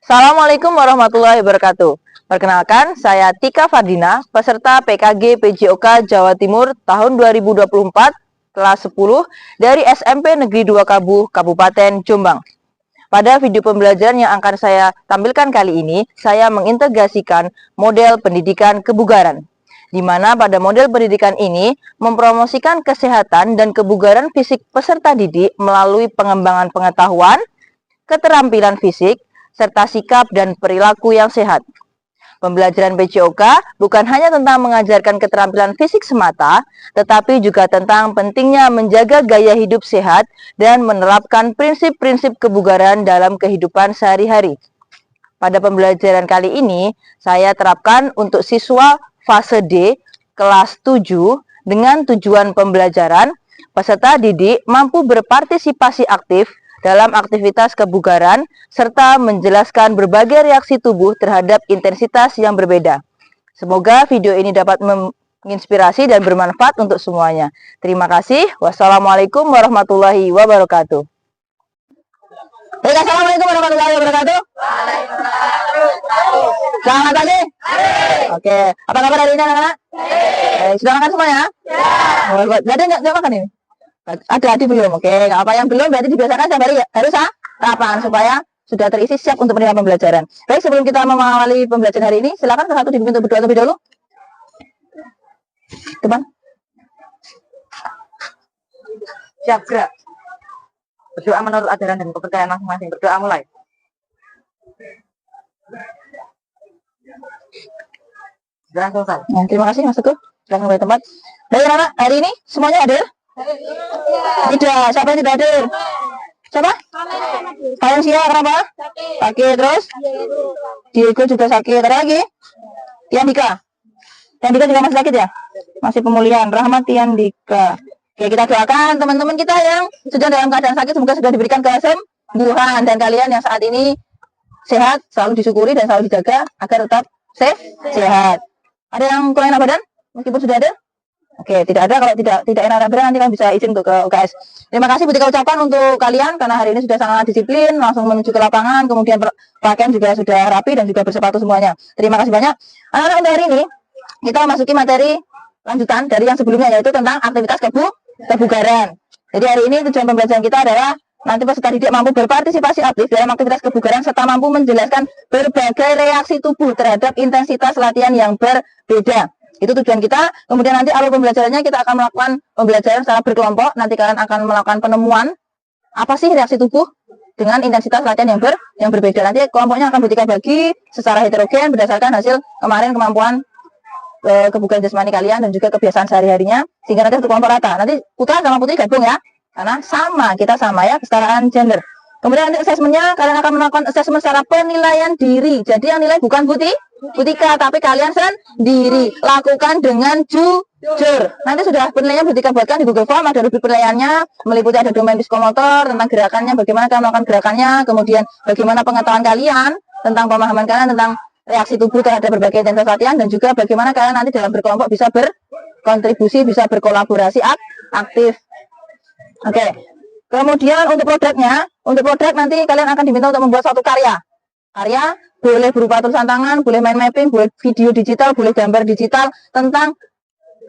Assalamualaikum warahmatullahi wabarakatuh. Perkenalkan, saya Tika Fardina, peserta PKG PJOK Jawa Timur tahun 2024, kelas 10 dari SMP Negeri 2 Kabuh, Kabupaten Jombang. Pada video pembelajaran yang akan saya tampilkan kali ini, saya mengintegrasikan model pendidikan kebugaran, di mana pada model pendidikan ini mempromosikan kesehatan dan kebugaran fisik peserta didik melalui pengembangan pengetahuan, keterampilan fisik, serta sikap dan perilaku yang sehat. Pembelajaran PJOK bukan hanya tentang mengajarkan keterampilan fisik semata, tetapi juga tentang pentingnya menjaga gaya hidup sehat dan menerapkan prinsip-prinsip kebugaran dalam kehidupan sehari-hari. Pada pembelajaran kali ini, saya terapkan untuk siswa fase D kelas 7 dengan tujuan pembelajaran peserta didik mampu berpartisipasi aktif dalam aktivitas kebugaran, serta menjelaskan berbagai reaksi tubuh terhadap intensitas yang berbeda. Semoga video ini dapat menginspirasi dan bermanfaat untuk semuanya. Terima kasih. Wassalamualaikum warahmatullahi wabarakatuh. Baik, assalamualaikum warahmatullahi wabarakatuh. Selamat pagi. Oke, apa kabar hari ini anak-anak? Sudah makan semuanya? Ya. Nggak makan ini? Ada adik belum? Oke, apa yang belum berarti dibiasakan setiap hari ya? Harus sarapan supaya sudah terisi siap untuk menerima pembelajaran. Baik, sebelum kita mengawali pembelajaran hari ini, silakan salah satu dipimpin untuk berdoa terlebih dahulu. Teman. Siap gerak. Berdoa menurut ajaran dan kepercayaan masing-masing. Berdoa mulai. Sudah selesai. Nah, terima kasih Mas Teguh. Silakan kembali tempat. Baik anak, hari ini semuanya hadir? Tidak, siapa yang tidak hadir? Siapa? Valencia, kenapa? Sakit, terus? Diego juga sakit, ada lagi? Tiandika. Tiandika juga masih sakit ya? Masih pemulihan, Rahmat Tiandika. Oke, kita doakan teman-teman kita yang sedang dalam keadaan sakit, semoga sudah diberikan kesembuhan. Dan kalian yang saat ini sehat, selalu disyukuri dan selalu dijaga agar tetap sehat. Ada yang kurang enak badan? Meskipun sudah ada? Oke, tidak ada. Kalau tidak enak badan nanti kan bisa izin untuk ke UKS. Terima kasih Butika ucapkan untuk kalian karena hari ini sudah sangat disiplin, langsung menuju ke lapangan, kemudian pakaian juga sudah rapi dan juga bersepatu semuanya. Terima kasih banyak. Anak-anak, untuk hari ini kita memasuki materi lanjutan dari yang sebelumnya, yaitu tentang aktivitas kebugaran. Jadi hari ini tujuan pembelajaran kita adalah nanti peserta didik mampu berpartisipasi aktif dalam aktivitas kebugaran serta mampu menjelaskan berbagai reaksi tubuh terhadap intensitas latihan yang berbeda. Itu tujuan kita. Kemudian nanti alur pembelajarannya kita akan melakukan pembelajaran secara berkelompok. Nanti kalian akan melakukan penemuan apa sih reaksi tubuh dengan intensitas latihan yang berbeda. Nanti kelompoknya akan Butika bagi secara heterogen berdasarkan hasil kemarin kemampuan kebugaran jasmani kalian dan juga kebiasaan sehari-harinya, sehingga nanti untuk kelompok rata. Nanti Putra sama Putri gabung ya, karena kita sama ya, kesetaraan gender. Kemudian nanti asesmennya kalian akan melakukan asesmen secara penilaian diri. Jadi yang nilai bukan Butika, tapi kalian sendiri. Lakukan dengan jujur. Nanti sudah penilaiannya Butika buatkan di Google Form, ada rubrik penilaiannya, meliputi ada domain psikomotor, tentang gerakannya, bagaimana kalian melakukan gerakannya, kemudian bagaimana pengetahuan kalian, tentang pemahaman kalian, tentang reaksi tubuh terhadap berbagai intensitas latihan, dan juga bagaimana kalian nanti dalam berkelompok bisa berkontribusi, bisa berkolaborasi aktif. Oke. Kemudian untuk produk nanti kalian akan diminta untuk membuat suatu karya. Karya boleh berupa tulisan tangan, boleh main mapping, boleh video digital, boleh gambar digital tentang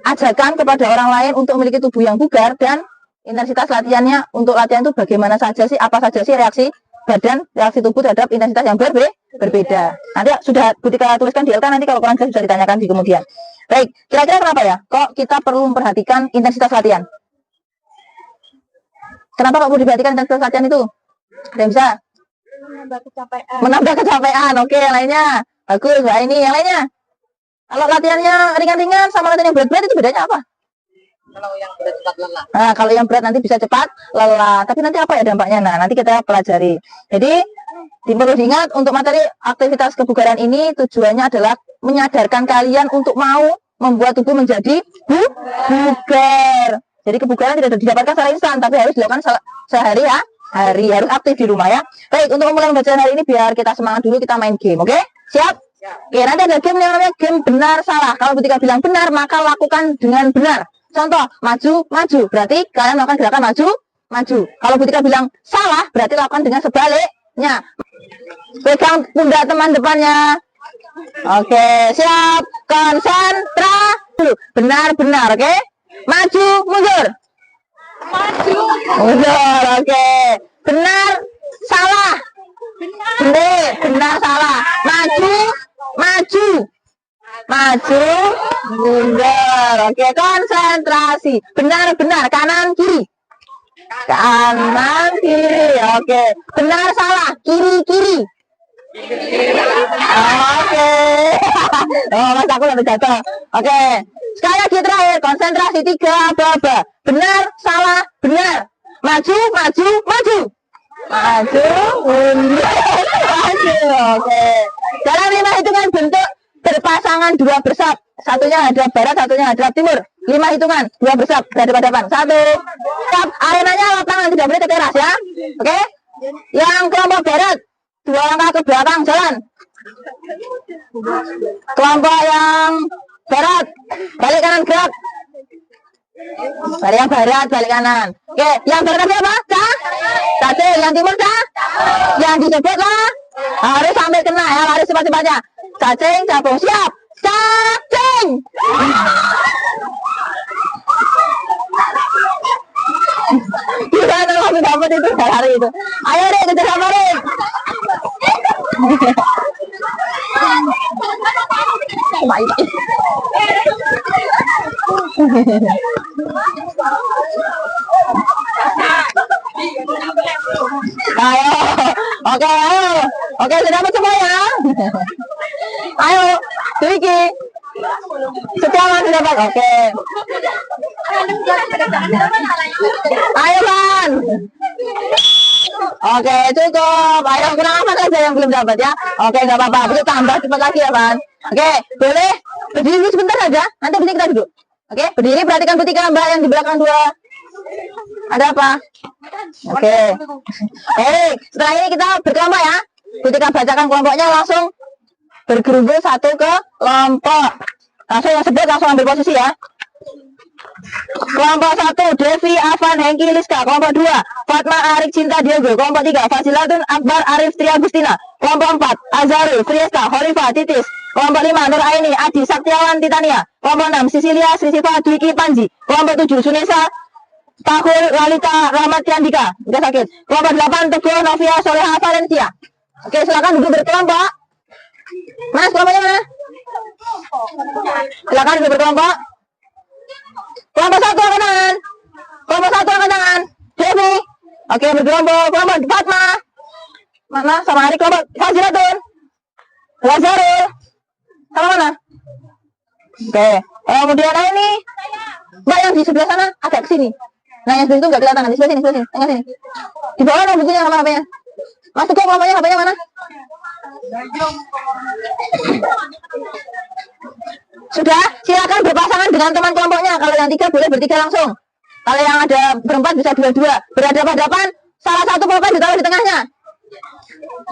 ajakan kepada orang lain untuk memiliki tubuh yang bugar dan intensitas latihannya untuk latihan itu bagaimana saja sih, apa saja sih reaksi badan, reaksi tubuh terhadap intensitas yang berbeda. Nanti sudah Butika tuliskan di LK, nanti kalau kurang jelas sudah ditanyakan di kemudian. Baik, kira-kira kenapa ya kok kita perlu memperhatikan intensitas latihan? Kenapa kok perlu diperhatikan intensitas latihan itu? Ada yang bisa? Menambah kecapean. Oke, yang lainnya bagus. Nah, ini yang lainnya. Kalau latihannya ringan-ringan sama latihan yang berat-berat itu bedanya apa? Kalau yang berat cepat lelah. Nah, kalau yang berat nanti bisa cepat lelah. Tapi nanti apa ya dampaknya? Nah, nanti kita pelajari. Jadi perlu diingat untuk materi aktivitas kebugaran ini tujuannya adalah menyadarkan kalian untuk mau membuat tubuh menjadi bugar. Jadi kebugaran tidak didapatkan secara instan, tapi harus dilakukan sehari-hari, harus aktif di rumah ya. Baik, untuk memulai pembelajaran hari ini biar kita semangat dulu, kita main game, oke? Siap? Oke, nanti ada game yang namanya game benar salah. Kalau Butika bilang benar, maka lakukan dengan benar. Contoh, maju, berarti kalian melakukan gerakan maju. Kalau Butika bilang salah, berarti lakukan dengan sebaliknya. Pegang pundak teman depannya. Oke, siap. Konsentrasi. Benar-benar, oke? Maju, mundur. Maju. Mundur, oke. Benar, salah. Benar, salah. Maju, maju. Maju, mundur. Oke, konsentrasi. Benar, kanan, kiri. Kanan, kiri. Oke. Benar, salah. Kiri. Oke. Oh, mas aku udah jatuh. Oke. Sekali lagi terakhir, konsentrasi 3 aba-aba. Benar, salah, benar. Maju, maju. Maju, mundur, maju. Oke. Dalam 5 hitungan bentuk berpasangan 2 bersab. Satunya hadap barat, satunya hadap timur. 5 hitungan, 2 bersab dari depan. 1. Stop. Arenanya lapangan, tidak boleh ke teras ya. Oke. Yang kelompok barat 2 langkah ke belakang jalan. Kelompok yang barat balik kanan gerak. Balik yang barat balik kanan. Oke, yang barat apa? Cacing. Yang timur yang disebut lah harus sambil kena ya, lari cepat-cepatnya. Cacing, capung, siap. Cacing. Gimana waktu dapat itu hari itu? Ayo deh kejar kabarin. Baik. Ayo, oke, sudah dapat semua ya. Ayo, Twiki. Setiawan sudah dapat, oke. Ayo Van. Oke, cukup. Ayo kurang apa saja yang belum dapat ya. Oke, nggak apa-apa. Bisa tambah cepat lagi ya Van. Oke, boleh berdiri dulu sebentar saja. Nanti berdiri kita duduk. Oke, berdiri. Perhatikan putih Mbak yang di belakang 2. Ada apa? Oke. Setelah ini kita berkelompok ya. Ketika bacakan kelompoknya langsung bergerumbul satu ke kelompok. Langsung yang sebut langsung ambil posisi ya. Kelompok 1 Devi, Avan, Hengki, Liska. Kelompok 2 Fatma, Arik, Cinta, Diego. Kelompok 3 Fasilatun, Akbar, Arif, Tri Agustina. Kelompok 4 Azharul, Friesta, Horifa, Titis. Kelompok 5 Nur Aini, Adi, Saktiawan, Titania. Kelompok 6 Sisilia, Sri Siva, Dwiki, Panji. Kelompok 7 Sunesa, Tahul, Lalita, Rahmat, Tiandika. Udah sakit. Kelompok 8 Teguh, Novia, Soleha, Valencia. Oke, silakan duduk berkelompok. Mas, kelompoknya mana? Silakan duduk berkelompok. Kelompok 1 angkat tangan. Kelompok 1 angkat tangan. Devi. Oke, berkelompok. Kelompok Fatma. Mana? Sama Ari. Kelompok Fazilatun. Lazarul. Sama mana? Oke. Kemudian ini Mbak yang di sebelah sana agak ke sini. Nah, yang sebelah itu nggak kelihatan. Di sebelah sini, tengah sini. Di bawah ada bukunya sama HP-nya. Mas Teguh, kelompoknya HP-nya mana? Sudah, silakan berpasangan dengan teman kelompoknya. Kalau yang 3 boleh bertiga langsung. Kalau yang ada berempat bisa 2-2. Berhadapan-hadapan, salah satu pulpen ditaruh di tengahnya.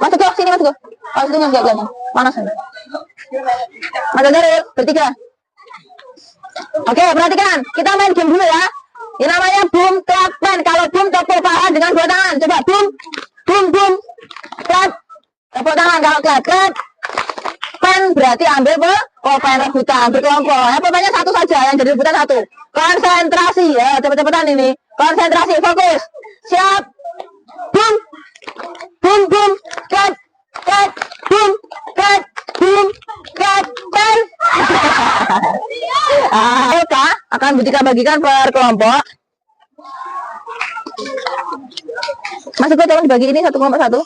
Mas Teguh, sini Mas Teguh. Oh, situ nggak kelihatan. Panas. Mas Azharul, bertiga. Oke, perhatikan. Kita main game dulu ya. Ini namanya boom clap pen. Kalau boom tepuk tangan dengan 2 tangan. Coba boom, boom, boom, clap. Tepuk tangan kalau clap. Pen berarti ambil pulpen rebutan berkelompok. Ya, pulpennya 1 saja yang jadi rebutan 1. Konsentrasi ya, cepet-cepetan ini. Konsentrasi, fokus. Siap. Boom, boom, boom, clap, clap, boom, clap, boom, clap, pen. Oke, akan kita bagikan per kelompok. Mas Teguh, tolong dibagi ini 1 kelompok 1.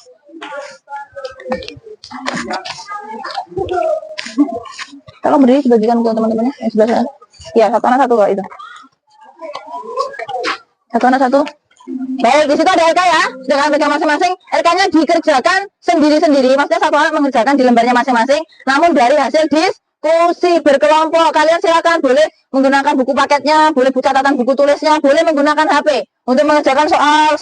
Tolong berdiri dibagikan ke teman-temannya yang sebelah sana. Ya, 1 anak 1 kok itu. 1 anak 1. Baik, di situ ada LK ya. Dengan pegang masing-masing. LK-nya dikerjakan sendiri-sendiri. Maksudnya 1 anak mengerjakan di lembarnya masing-masing. Namun dari hasil diskusi berkelompok, kalian silakan boleh menggunakan buku paketnya, boleh buku catatan buku tulisnya, boleh menggunakan HP untuk mengerjakan soal 1.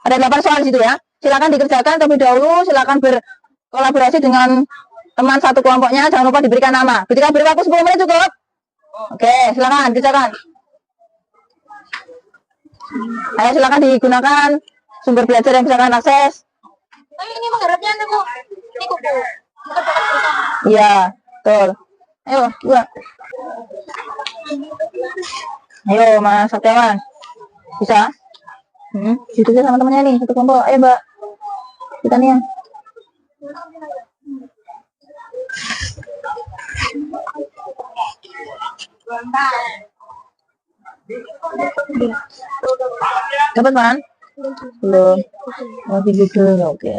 Ada 8 soal di situ ya. Silakan dikerjakan terlebih dahulu. Silakan berkolaborasi dengan teman 1 kelompoknya. Jangan lupa diberikan nama. Ketika beri waktu 10 menit cukup. Oke, silakan kerjakan. Ayo silakan digunakan sumber belajar yang bisa kalian akses. Ini mengharapnya Bu. Ini kuku. Iya, betul. Ayo, dua. Ayo, Mas Saktiawan. Bisa? Situ aja sama temannya nih, satu kelompok. Ayo, Mbak. Kita nih. Dapat, Man? Belum. Oh, gitu. Oke.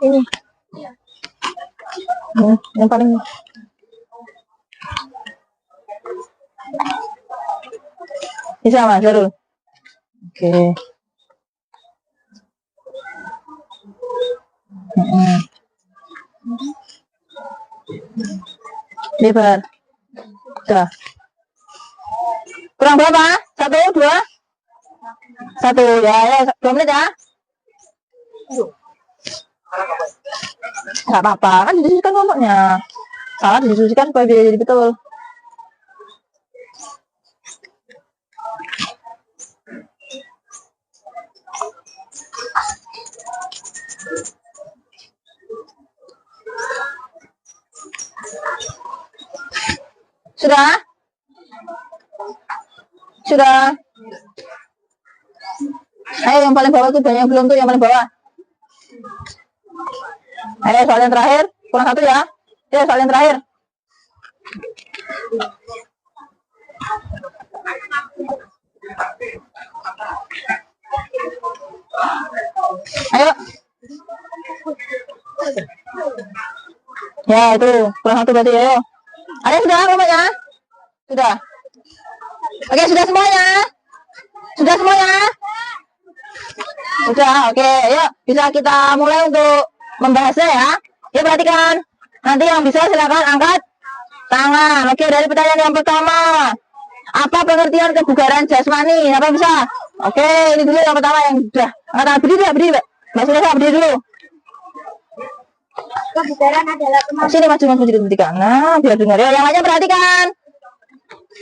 Ini. Yang paling bisa, Mas, Darul. Oke. Lebar. Sudah. Kurang berapa? 1, 2? 1 ya, 2 menit ya. Nggak apa-apa, kan didiskusikan kelompoknya. Salah didiskusikan supaya biar jadi betul. Sudah? Sudah? Ayo yang paling bawah tuh banyak belum tuh yang paling bawah. Ayo soal yang terakhir, kurang 1 ya. Ya soal yang terakhir. Ayo. Ya itu kurang 1 berarti ayo. Ada yang sudah kelompoknya? Sudah. Oke sudah semuanya? Sudah semuanya? Sudah, oke. Yuk bisa kita mulai untuk membahasnya ya. Yuk perhatikan. Nanti yang bisa silakan angkat tangan. Oke, dari pertanyaan yang pertama. Apa pengertian kebugaran jasmani? Apa bisa? Oke, ini dulu yang pertama yang sudah. Angkat tangan, berdiri ya, berdiri. Mbak Sulesa, berdiri dulu. Kebugaran adalah kemampuan. Sini maju perhatikan. Nah, biar dengar. Yuk, yang lainnya perhatikan.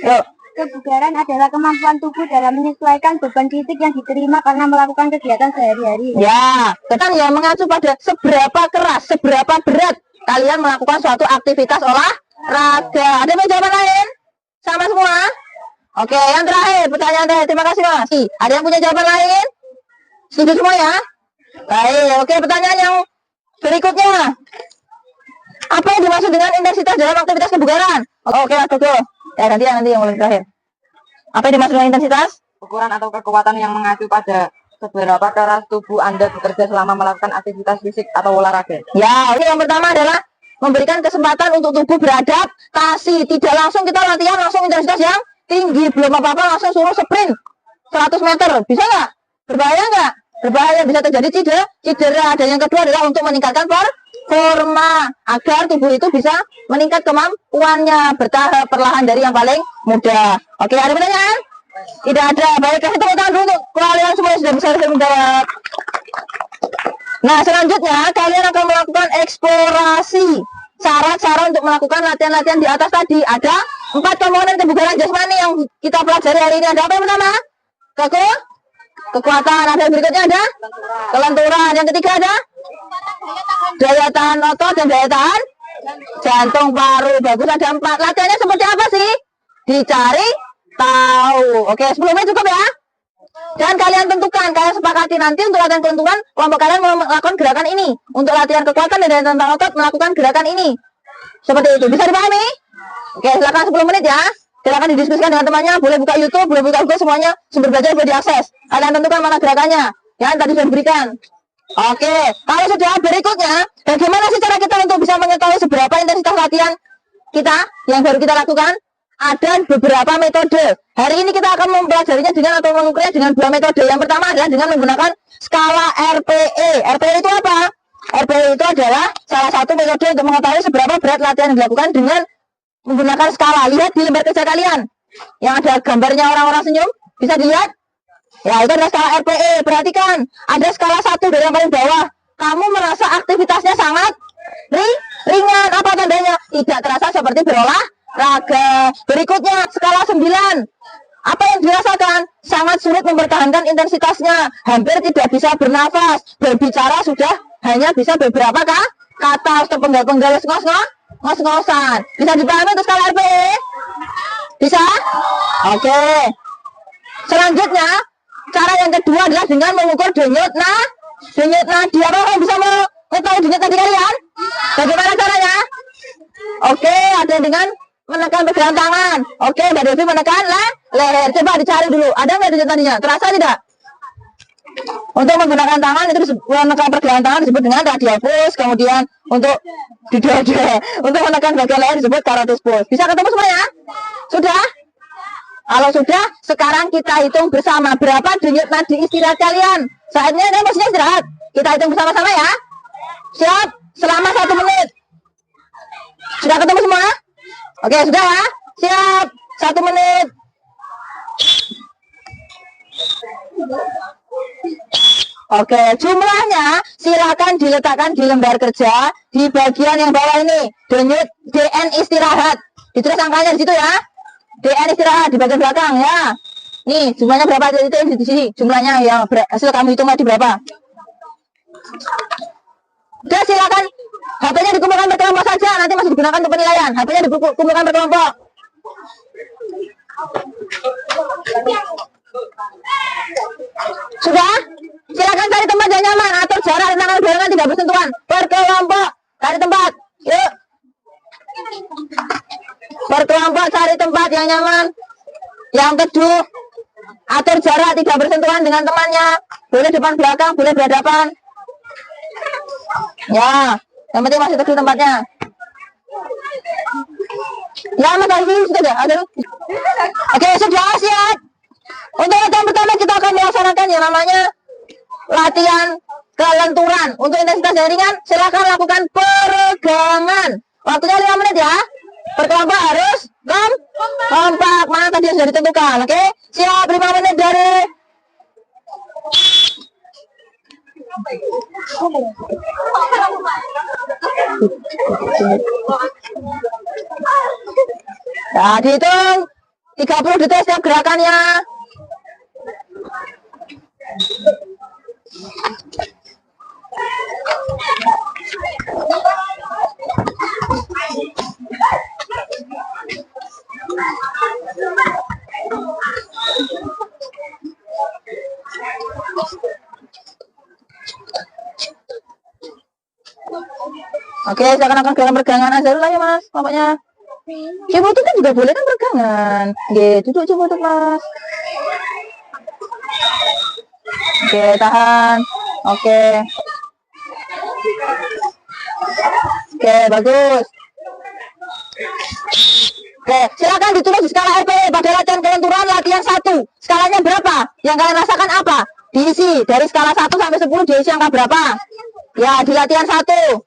Yuk. Kebugaran adalah kemampuan tubuh dalam menyesuaikan beban fisik yang diterima karena melakukan kegiatan sehari-hari. Ya, kita yang mengacu pada seberapa keras, seberapa berat kalian melakukan suatu aktivitas olahraga. Ada yang jawaban lain? Sama semua? Oke, yang terakhir, pertanyaan terakhir. Terima kasih, Mas. Ada yang punya jawaban lain? Setuju semua ya? Baik, oke, pertanyaan yang berikutnya. Apa yang dimaksud dengan intensitas dalam aktivitas kebugaran? Oke, Mas Teguh. Ya, nanti yang paling terakhir. Apa yang dimaksud dengan intensitas? Ukuran atau kekuatan yang mengacu pada seberapa keras tubuh Anda bekerja selama melakukan aktivitas fisik atau olahraga. Ya, ini yang pertama adalah memberikan kesempatan untuk tubuh beradaptasi. Tidak langsung kita latihan langsung intensitas yang tinggi, belum apa-apa langsung suruh sprint 100 meter. Bisa nggak? Berbahaya nggak? Berbahaya, bisa terjadi cedera. Dan yang kedua adalah untuk meningkatkan performa agar tubuh itu bisa meningkat kemampuannya bertahap perlahan dari yang paling mudah. Oke, ada pertanyaan? Tidak ada. Baik, kasih tepuk tangan dulu untuk kalian semua yang sudah bisa menjawab. Nah, selanjutnya kalian akan melakukan eksplorasi syarat-syarat untuk melakukan latihan-latihan di atas tadi. Ada 4 komponen kebugaran jasmani yang kita pelajari hari ini. Ada apa yang pertama? Kekuatan. Ada yang berikutnya ada? Kelenturan. Yang ketiga ada? Daya tahan otot dan daya tahan jantung paru. Bagus, ada 4. Latihannya seperti apa sih? Dicari tahu. Oke, 10 menit cukup ya. Dan kalian tentukan, kalian sepakati nanti untuk latihan kelenturan, kelompok kalian melakukan gerakan ini. Untuk latihan kekuatan dan daya tahan otot melakukan gerakan ini. Seperti itu. Bisa dipahami? Oke, silakan 10 menit ya. Silakan didiskusikan dengan temannya. Boleh buka YouTube, boleh buka Google, semuanya sumber belajar boleh diakses. Kalian tentukan mana gerakannya. Ya, tadi sudah diberikan. Oke, kalau sudah berikutnya, bagaimana sih cara kita untuk bisa mengetahui seberapa intensitas latihan kita yang baru kita lakukan? Ada beberapa metode. Hari ini kita akan mempelajarinya dengan atau mengukurnya dengan 2 metode. Yang pertama adalah dengan menggunakan skala RPE. RPE itu apa? RPE itu adalah salah satu metode untuk mengetahui seberapa berat latihan yang dilakukan dengan menggunakan skala. Lihat di lembar kerja kalian yang ada gambarnya orang-orang senyum. Bisa dilihat? Ya, itu adalah skala RPE. Perhatikan, ada skala 1 dari yang paling bawah. Kamu merasa aktivitasnya sangat ringan. Apa tandanya? Tidak terasa seperti berolahraga. raga. Berikutnya skala 9. Apa yang dirasakan? Sangat sulit mempertahankan intensitasnya, hampir tidak bisa bernafas, berbicara sudah hanya bisa beberapa kata atau penggal-penggal ngos-ngosan. Bisa dipahami untuk skala RPE? Bisa? Oke. Selanjutnya, cara yang kedua adalah dengan mengukur denyut nadi. Apa kamu bisa mengetahui denyut nadi kalian? Bagaimana caranya? Oke, ada dengan menekan pergelangan tangan. Oke, Mbak Devi menekan leher. Coba dicari dulu. Ada nggak denyut nadinya? Terasa tidak? Untuk menggunakan tangan itu menekan pergelangan tangan disebut dengan radial pulse. Kemudian untuk di dada, untuk menekan bagian leher disebut carotis pulse. Bisa ketemu semuanya? Sudah? Kalau sudah, sekarang kita hitung bersama berapa denyut nadi istirahat kalian. Saatnya ini maksudnya istirahat. Kita hitung bersama-sama ya. Siap? Selama 1 menit. Sudah ketemu semua? Oke, sudah ya? Siap. 1 menit. Oke, jumlahnya silakan diletakkan di lembar kerja di bagian yang bawah ini. Denyut DN istirahat. Ditulis angkanya di situ ya. DN istirahat di bagian belakang ya. Nih, jumlahnya berapa itu di sini. Jumlahnya yang hasil kamu hitung tadi berapa? Udah, silakan HP-nya dikumpulkan berkelompok saja, nanti masih digunakan untuk penilaian. HP-nya dikumpulkan berkelompok. Sudah? Silakan cari tempat yang nyaman, atur jarak dan tangan barengan tidak bersentuhan. Berkelompok, cari tempat. Yuk. Berkelompok, cari tempat yang nyaman. Yang kedua, atur jarak tidak bersentuhan dengan temannya. Boleh depan belakang, boleh berhadapan. Ya, yang penting masih teduh tempatnya. Ya, Mas Alfi, sudah ada. Oke, sudah siap. Untuk latihan pertama kita akan melaksanakan yang namanya latihan kelenturan. Untuk intensitas yang ringan, silakan lakukan peregangan. Waktunya 5 menit ya. Berkelompok harus kompak. Mana tadi yang sudah ditentukan. Oke, siap. 5 menit dari nah, dihitung 30 detik setiap gerakannya. Oke, silakan akan peregangan aja dulu lah ya Mas, pokoknya. Coba itu kan juga boleh kan peregangan. Gitu, duduk coba tuh Mas. Oke, tahan. Oke. Oke, bagus. Oke, silakan ditulis di skala RPE pada latihan kelenturan latihan 1. Skalanya berapa? Yang kalian rasakan apa? Diisi dari skala 1 sampai 10 diisi angka berapa? Ya, di latihan 1.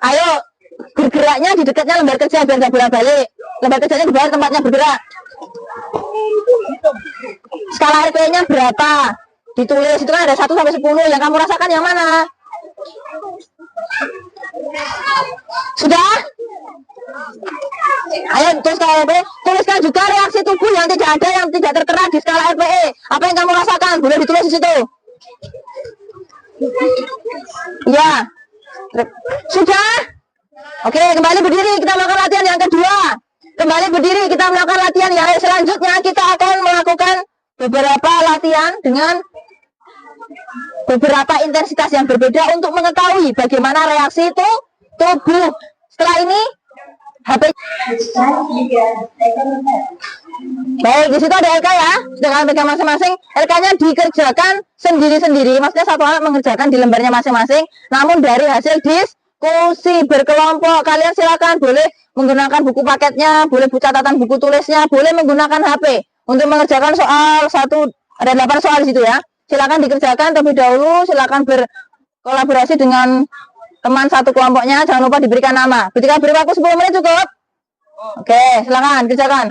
Ayo, bergeraknya di dekatnya lembar kerja biar nggak bolak-balik. Lembar kerjanya di bawah, tempatnya bergerak. Skala RPE-nya berapa? Ditulis, itu kan ada 1 sampai 10. Yang kamu rasakan yang mana? Sudah? Ayo tulis skala RPE. Tuliskan juga reaksi tubuh yang tidak ada, yang tidak tertera di skala RPE. Apa yang kamu rasakan? Boleh ditulis di situ. Ya. Sudah? Oke, kembali berdiri. Kita melakukan latihan yang kedua. Kembali berdiri, kita melakukan latihan yang selanjutnya. Kita akan melakukan beberapa latihan dengan beberapa intensitas yang berbeda untuk mengetahui bagaimana reaksi itu tubuh. Setelah ini HP. Baik, di situ ada LK ya. Sudah kalian pegang masing-masing. LK-nya dikerjakan sendiri-sendiri. Maksudnya satu anak mengerjakan di lembarnya masing-masing. Namun dari hasil diskusi berkelompok, kalian silakan boleh menggunakan buku paketnya, boleh buku catatan buku tulisnya, boleh menggunakan HP untuk mengerjakan soal satu. Ada 8 soal di situ ya. Silakan dikerjakan terlebih dahulu. Silakan berkolaborasi dengan teman satu kelompoknya. Jangan lupa diberikan nama. Ketika beri waktu 10 menit cukup. Oke, silakan kerjakan.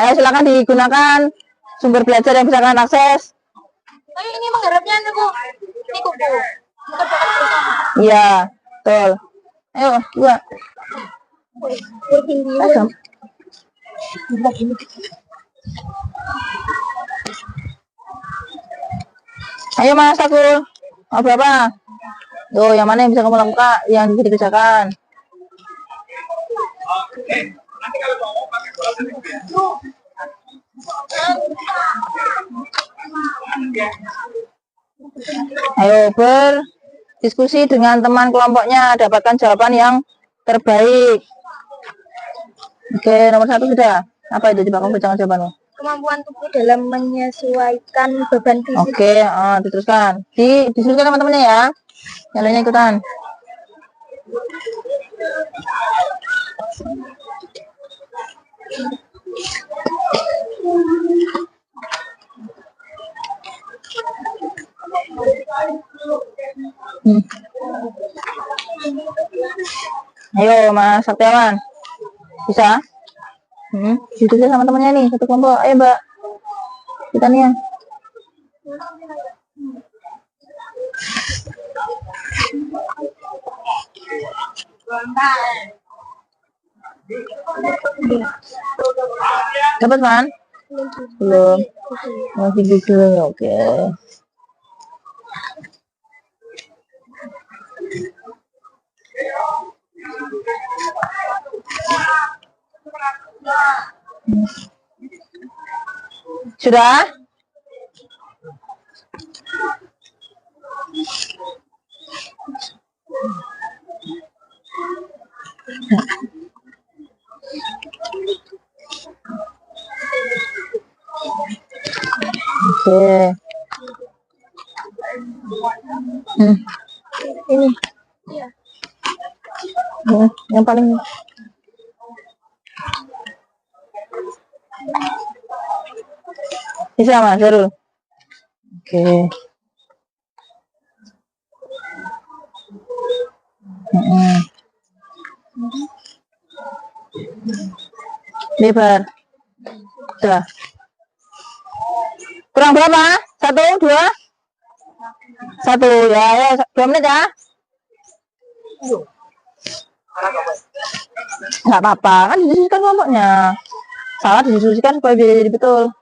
Ayo silakan digunakan sumber belajar yang bisa kalian akses. Tapi ini mengharapnya Bu. Ini kuku. Iya, betul. Ayo, 2. Asam. Ayo Mas Takul. Mau berapa? Tuh, yang mana yang bisa kamu lakukan, yang bisa dikerjakan? Ayo berdiskusi dengan teman kelompoknya, dapatkan jawaban yang terbaik. Oke, nomor 1 sudah. Apa itu? Coba kamu bacakan jawabanmu. Kemampuan tubuh dalam menyesuaikan beban fisik. Oke, diteruskan. Diteruskan teman-temannya ya. Yang lainnya ikutan. Ayo Mas Saktiawan. Bisa? Ditulis sama temannya nih, satu kelompok. Ayo Mbak. Kita nih ya. Dapat Man? Belum. Masih Google. Oke. Sudah? Oke. Ini. Yang paling bisa Mas Zarul. Oke. Lebar. Sudah. Kurang berapa? 1, 2? 1 ya, 2 menit ya. Nggak apa-apa, kan didiskusikan kelompoknya. Salah didiskusikan supaya bisa jadi betul.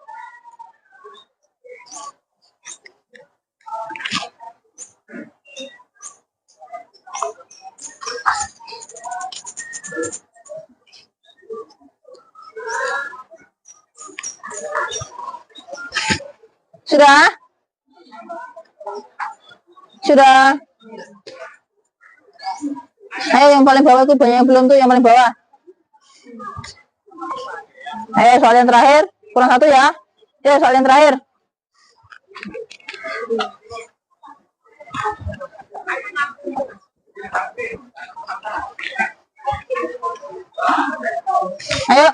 Sudah? Sudah? Ayo yang paling bawah tuh, banyak yang belum tuh, yang paling bawah. Ayo soal yang terakhir, kurang 1 ya. Ya soal yang terakhir. Ayo.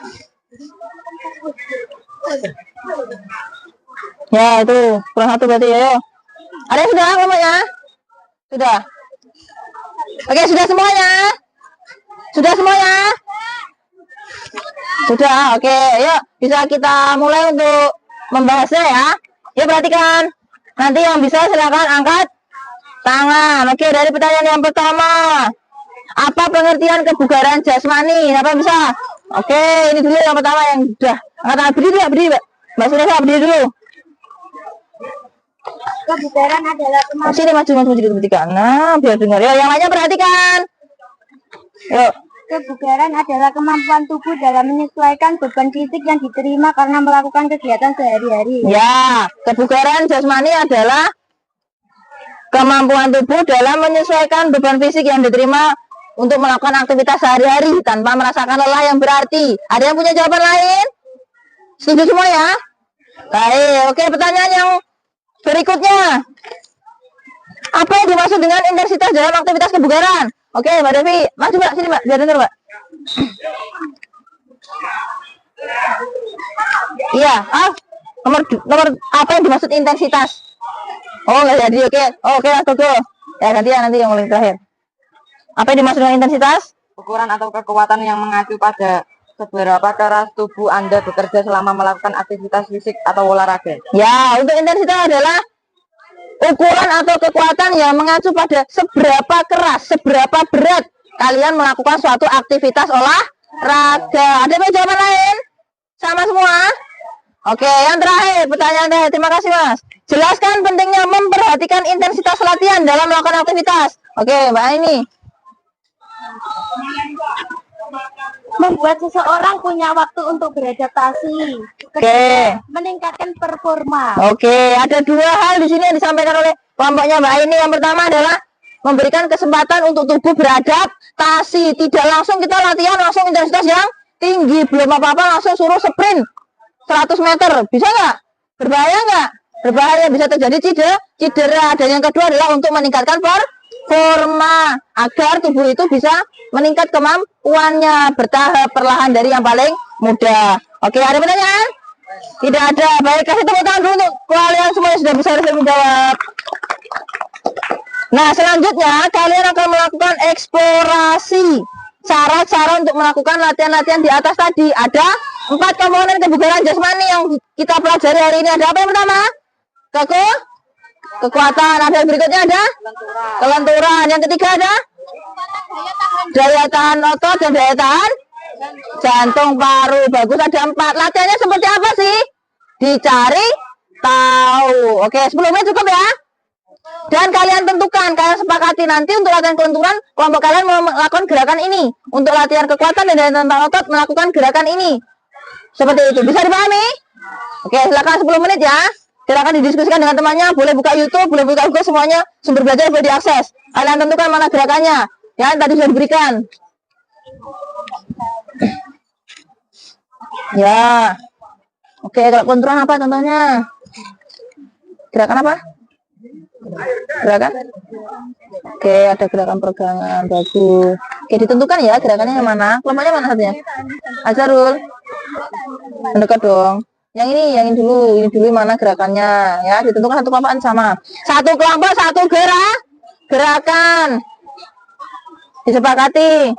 Ya itu kurang 1 berarti, ayo. Ada yang sudah kelompoknya? Sudah. Oke, sudah semuanya? Sudah semuanya? Sudah, oke. Yuk, bisa kita mulai untuk membahasnya ya. Yuk perhatikan. Nanti yang bisa silakan angkat tangan. Oke, dari pertanyaan yang pertama. Apa pengertian kebugaran jasmani? Apa bisa? Oke, ini dulu yang pertama yang sudah. Angkat tangan, berdiri ya, berdiri Mbak Sunesa, berdiri dulu. Kebugaran adalah kemampuan. Sini maju sedikit bertiga. Nah, biar dengar ya. Yang lainnya perhatikan. Yuk. Kebugaran adalah kemampuan tubuh dalam menyesuaikan beban fisik yang diterima karena melakukan kegiatan sehari-hari. Ya, kebugaran jasmani adalah kemampuan tubuh dalam menyesuaikan beban fisik yang diterima untuk melakukan aktivitas sehari-hari tanpa merasakan lelah yang berarti. Ada yang punya jawaban lain? Setuju semua ya? Baik, oke, pertanyaan yang berikutnya. Apa yang dimaksud dengan intensitas dalam aktivitas kebugaran? Oke, Mbak Devi, maju Mbak, sini Mbak, biar dengar Mbak. Iya, nomor apa yang dimaksud intensitas? Oh, nggak jadi, oke. Oke, Mas Togo. Ya, nanti yang paling terakhir. Apa yang dimaksud dengan intensitas? Ukuran atau kekuatan yang mengacu pada seberapa keras tubuh Anda bekerja selama melakukan aktivitas fisik atau olahraga. Ya, untuk intensitas adalah ukuran atau kekuatan yang mengacu pada seberapa keras, seberapa berat kalian melakukan suatu aktivitas olahraga. Ada jawaban lain? Sama semua? Oke, yang terakhir, pertanyaan terakhir. Terima kasih, Mas. Jelaskan pentingnya memperhatikan intensitas latihan dalam melakukan aktivitas. Oke, Mbak ini. Membuat seseorang punya waktu untuk beradaptasi. Oke. Meningkatkan performa. Oke, ada dua hal di sini yang disampaikan oleh kelompoknya Mbak ini. Yang pertama adalah memberikan kesempatan untuk tubuh beradaptasi. Tidak langsung kita latihan langsung intensitas yang tinggi, belum apa-apa langsung suruh sprint 100 meter. Bisa nggak? Berbahaya nggak? Berbahaya, bisa terjadi cedera. Dan yang kedua adalah untuk meningkatkan performa agar tubuh itu bisa meningkat kemampuannya bertahap perlahan dari yang paling mudah. Oke, ada pertanyaan? Tidak ada. Baik, kasih tepuk tangan dulu untuk kalian semua yang sudah bisa menjawab. Nah, selanjutnya kalian akan melakukan eksplorasi cara-cara untuk melakukan latihan-latihan di atas tadi. Ada 4 komponen kebugaran jasmani yang kita pelajari hari ini. Ada apa yang pertama? Kekuatan. Ada yang berikutnya ada? Kelenturan. Yang ketiga ada? Daya tahan otot dan daya tahan jantung, paru. Bagus, ada 4. Latihannya seperti apa sih? Dicari tahu. Oke, 10 menit cukup ya. Dan kalian tentukan, kalian sepakati nanti untuk latihan kelenturan, kelompok kalian melakukan gerakan ini. Untuk latihan kekuatan dan daya tahan otot, melakukan gerakan ini. Seperti itu. Bisa dipahami? Oke, silakan 10 menit ya. Silakan didiskusikan dengan temannya. Boleh buka YouTube, boleh buka Google, semuanya sumber belajar boleh diakses. Kalian tentukan mana gerakannya. Ya, tadi sudah diberikan. Ya. Oke, kalau kelenturan apa contohnya? Gerakan apa? Gerakan? Oke, ada gerakan peregangan. Bagus. Oke, ditentukan ya gerakannya yang mana. Kelompoknya mana satunya? Azharul. Mendekat dong. Yang ini dulu mana gerakannya ya, ditentukan satu kelompokan sama. Satu kelompok satu gerakan. Disepakati.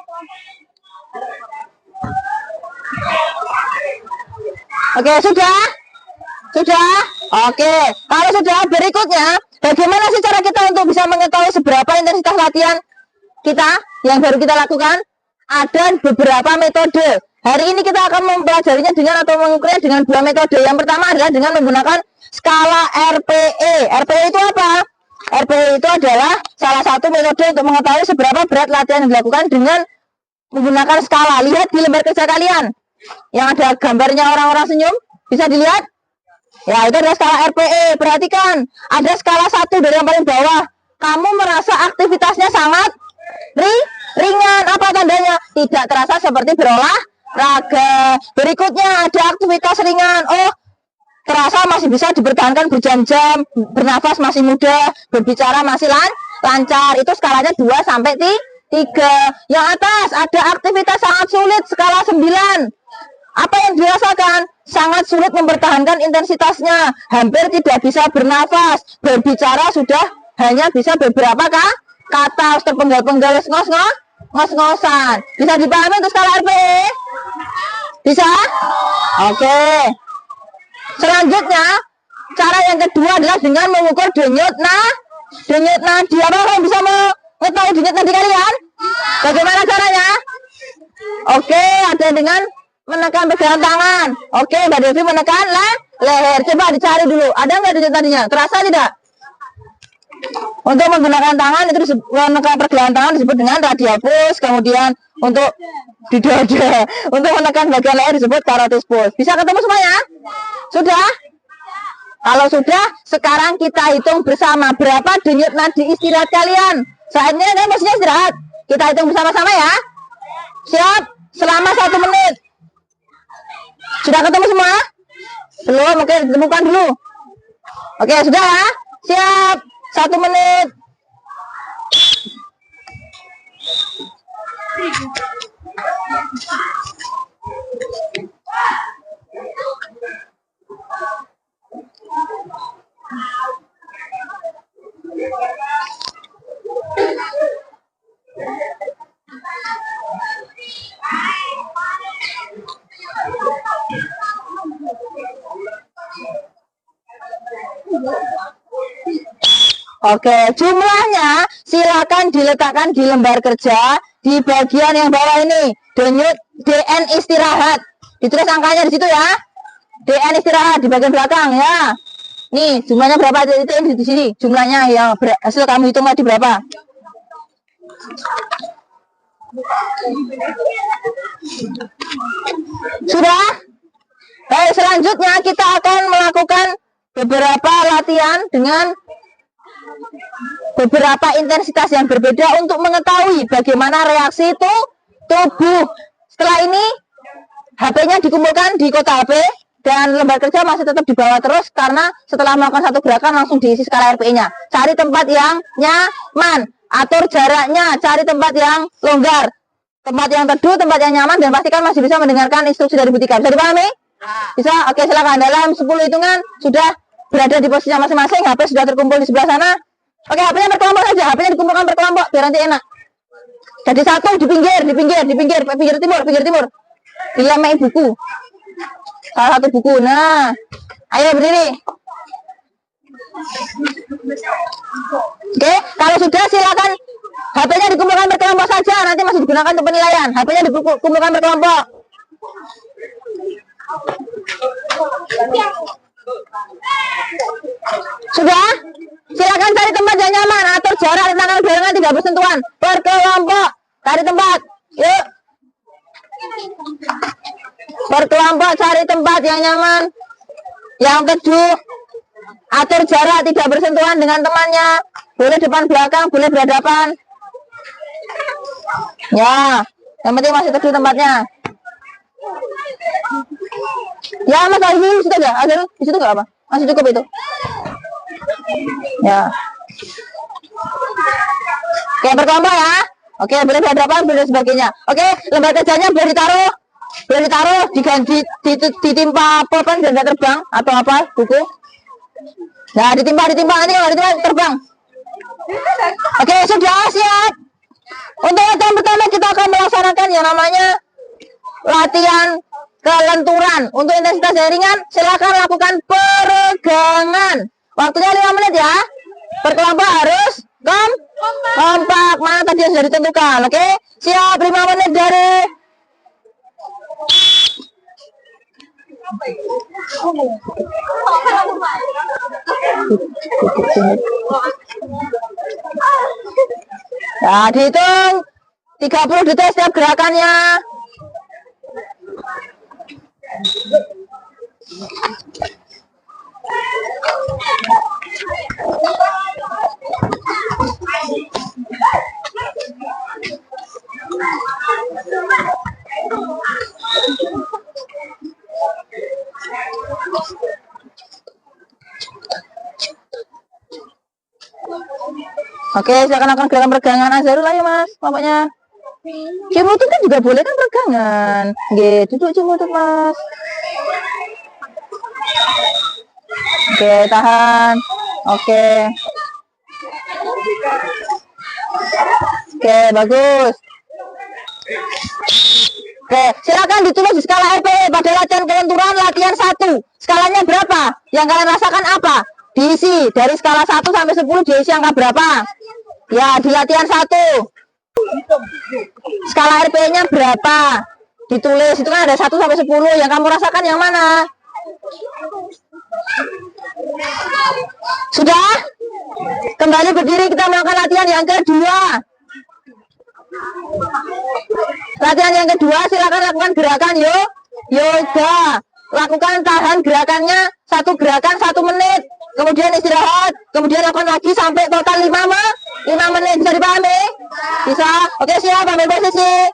Oke, sudah? Sudah? Oke. Kalau sudah, berikutnya bagaimana sih cara kita untuk bisa mengetahui seberapa intensitas latihan kita yang baru kita lakukan? Ada beberapa metode. Hari ini kita akan mempelajarinya dengan atau mengukurnya dengan 2 metode. Yang pertama adalah dengan menggunakan skala RPE. RPE itu apa? RPE itu adalah salah satu metode untuk mengetahui seberapa berat latihan yang dilakukan dengan menggunakan skala. Lihat di lembar kerja kalian yang ada gambarnya orang-orang senyum. Bisa dilihat? Ya, itu adalah skala RPE. Perhatikan, ada skala 1 dari yang paling bawah. Kamu merasa aktivitasnya sangat ringan. Apa tandanya? Tidak terasa seperti berolahraga. Berikutnya ada aktivitas ringan. Oh, terasa masih bisa dipertahankan berjam-jam, bernafas masih mudah, berbicara masih lancar. Itu skalanya 2 sampai 3. Yang atas ada aktivitas sangat sulit, skala 9. Apa yang dirasakan? Sangat sulit mempertahankan intensitasnya, hampir tidak bisa bernafas, berbicara sudah hanya bisa beberapa kata, terpenggal-penggal, ngos-ngosan. Bisa dipahami untuk skala RPE? Bisa? Oke. Selanjutnya, cara yang kedua adalah dengan mengukur denyut nadi. Apa kamu bisa mengetahui denyut nadi kalian? Bagaimana caranya? Oke, ada dengan menekan pegangan tangan. Oke, Mbak Devi menekan leher. Coba dicari dulu. Ada nggak denyut nadinya? Terasa tidak? Untuk menggunakan tangan itu menekan pergelangan tangan disebut dengan radial push. Kemudian untuk di dada, untuk menekan bagian leher disebut carotis push. Bisa ketemu semuanya? Sudah? Kalau sudah, sekarang kita hitung bersama berapa denyut nadi istirahat kalian. Saat ini kan maksudnya istirahat. Kita hitung bersama-sama ya. Siap? Selama 1 menit. Sudah ketemu semua? Belum? Oke, ditemukan dulu. Oke, sudah ya? Siap? 1 menit. Oke, jumlahnya silakan diletakkan di lembar kerja di bagian yang bawah ini. Denyut DN istirahat. Ditulis angkanya di situ ya. DN istirahat di bagian belakang ya. Nih, jumlahnya berapa? Itu di sini. Jumlahnya yang hasil kamu hitung tadi berapa? Sudah? Baik, selanjutnya kita akan melakukan beberapa latihan dengan beberapa intensitas yang berbeda untuk mengetahui bagaimana reaksi itu tubuh. Setelah ini, HP-nya dikumpulkan di kotak HP dan lembar kerja masih tetap dibawa terus karena setelah melakukan satu gerakan langsung diisi skala RPE-nya. Cari tempat yang nyaman, atur jaraknya, cari tempat yang longgar, tempat yang teduh, tempat yang nyaman, dan pastikan masih bisa mendengarkan instruksi dari Bu Tika. Bisa dipahami? Bisa? Oke, silakan. Dalam 10 hitungan sudah berada di posisi masing-masing, HP sudah terkumpul di sebelah sana. Oke, HP-nya berkelompok saja, HP-nya dikumpulkan berkelompok biar nanti enak. Jadi satu di pinggir timur. Dia main buku. Salah satu buku. Nah, ayo berdiri. Oke, kalau sudah silakan HP-nya dikumpulkan berkelompok saja, nanti masih digunakan untuk penilaian. HP-nya dikumpulkan berkelompok. Sudah? Silakan cari tempat yang nyaman, atur jarak di tangan barengan tidak bersentuhan. Berkelompok, cari tempat. Yuk. Berkelompok, cari tempat yang nyaman, yang teduh. Atur jarak tidak bersentuhan dengan temannya. Boleh depan belakang, boleh berhadapan. Ya, yang penting masih teduh tempatnya. Ya, Mas Arif, di situ aja. Di situ nggak apa? Masih cukup itu. Ya. Oke, berkelompok ya. Oke, boleh berhadapan, boleh sebagainya. Oke, lembar kerjanya boleh ditaruh, ditimpa pulpen dan nggak terbang atau apa buku. Nah, ditimpa nanti kalau ditimpa terbang. Oke, sudah siap. Untuk latihan pertama kita akan melaksanakan yang namanya latihan kelenturan. Untuk intensitas yang ringan, silakan lakukan peregangan. Waktunya 5 menit ya. Berkelompok harus kompak. Mana tadi yang sudah ditentukan. Oke, siap. 5 menit dari nah, dihitung 30 detik setiap gerakannya. Oke, silakan lakukan gerakan peregangan Azharul lah ya Mas, bapaknya. Cimutut kan juga boleh kan peregangan. Gitu, duduk cimutut Mas. Oke, tahan. Oke. Oke, bagus. Oke, silakan ditulis di skala RPE pada latihan kelenturan latihan 1. Skalanya berapa? Yang kalian rasakan apa? Diisi dari skala 1 sampai 10 diisi angka berapa? Ya, di latihan 1. Skala RPE-nya berapa? Ditulis, itu kan ada 1 sampai 10. Yang kamu rasakan yang mana? Sudah? Kembali berdiri, kita melakukan latihan yang kedua. Latihan yang kedua, silakan lakukan gerakan yoga. Lakukan tahan gerakannya, satu gerakan 1 menit. Kemudian istirahat, kemudian lakukan lagi sampai total 5 menit. Bisa dipahami? Bisa? Oke, siap, ambil posisi.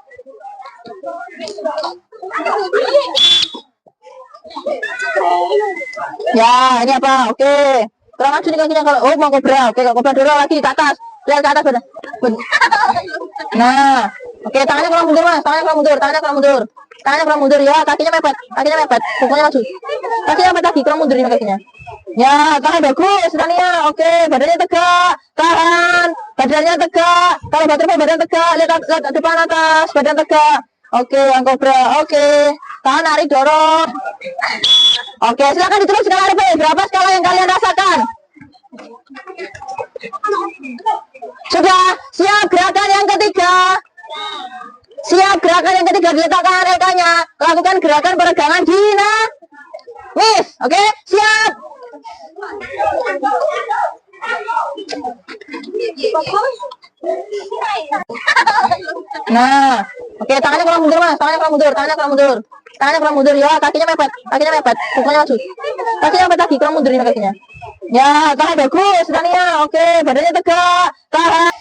Ya, ini apa? Oke. Kurang maju nih kakinya kalau mau kobra. Oke, kalau kobra dorong lagi ke atas. Lihat ke atas badan. Nah, oke, tangannya kurang mundur Mas, tangannya kurang mundur ya, kakinya mepet, pokoknya maju. Kakinya mepet lagi, kurang mundur ini kakinya. Ya, tahan bagus, Tania. Oke, badannya tegak, tahan, badannya tegak. Kalau badan tegak, lihat depan atas, badan tegak. Oke, yang kobra. Oke, tahan, narik, dorong. Oke, silakan ditulis skala RPE. Berapa skala yang kalian rasakan? Sudah, siap gerakan yang ketiga. Siap, gerakan yang ketiga diletakkan LK-nya. Lakukan gerakan peregangan dinamis. Oke, siap. Nah, oke, tangannya kurang mundur mas, tangannya kurang mundur, tangannya kurang mundur ya, kakinya mepet, pokoknya maju, kakinya mepet lagi, kurang mundur ini kakinya. Ya, tahan bagus, Dania, oke, badannya tegak, tahan.